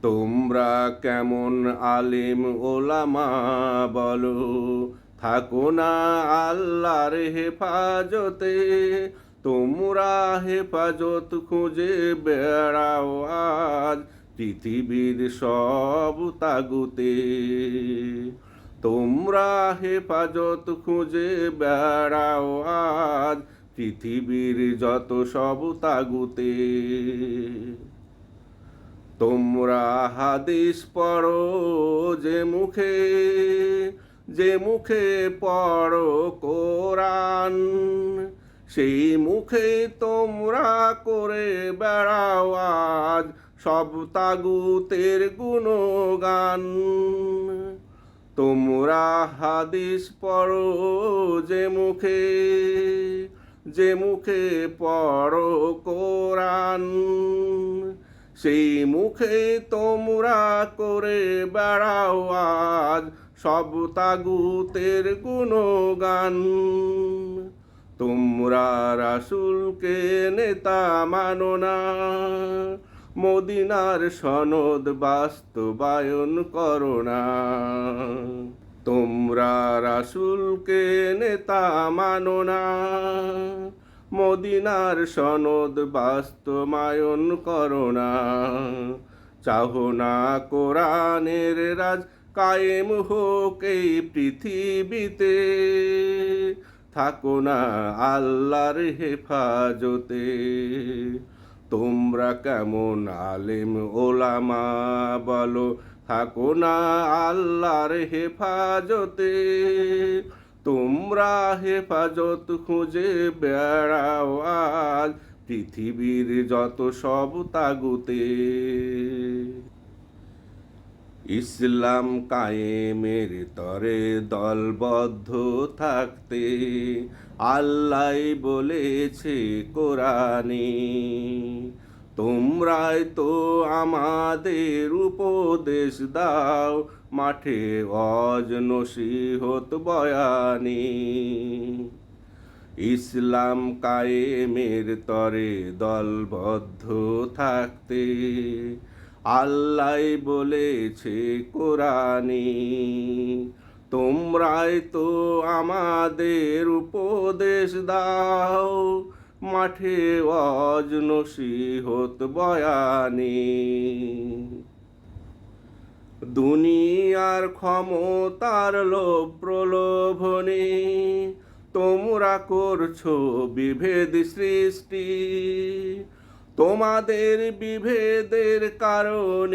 তোমরা কেমন আলিম ওলামা বলো, থাকো না আল্লাহর হেফাজতে। তোমরা হেফাজত খুঁজে বেড়াও আজ পৃথিবীর সব তাগুতে। তোমরা হেফাজত খুঁজে বেড়াও আজ পৃথিবীর যত সব তাগুতে। তোমরা হাদিস পড়ো যে মুখে পড়ো কোরআন, সেই মুখে তোমরা করে বেড়াও আজ সব তাগুতের গুণগান। তোমরা হাদিস পড়ো যে মুখে পড়ো কোরআন, সেই মুখে তোমরা করে বেড়াও আজ সব তাগুতের গুণগান। তোমরা রাসূলকে নেতা মানো না, মদিনার সনদ বাস্তবায়ন করো না। তোমরা রাসূলকে নেতা মানো না, মদিনার সনদ বাস্তবায়ন করো না। চাহো না কোরআনের রাজ কায়েম হোক এই পৃথিবীতে, থাকো না আল্লাহর হেফাজতে। তোমরা কেমন আলেম ওলামা বলো, থাকো না আল্লাহর হেফাজতে। তোমরা হেফাজত খুঁজে বেড়াও আজ পৃথিবীর যত সব তাগুতে। ইসলাম কায়েমের তরে দলবদ্ধ থাকতে আল্লাহ বলেছে কোরআনে। তোমরাই তো আমাদের উপদেশ দাও মাঠে ওয়াজ নসিহত বয়ানে। ইসলাম কায়েমের তরে দলবদ্ধ থাকতে আল্লাহ বলেছে কোরআনে। তোমরাই তো আমাদের উপদেশ দাও মাঠে ওয়াজ নসিহত বয়ানে। দুনিয়ার ক্ষমতার লোভ প্রলোভনে তোমরা করছো বিভেদ সৃষ্টি। তোমাদের বিভেদের কারণে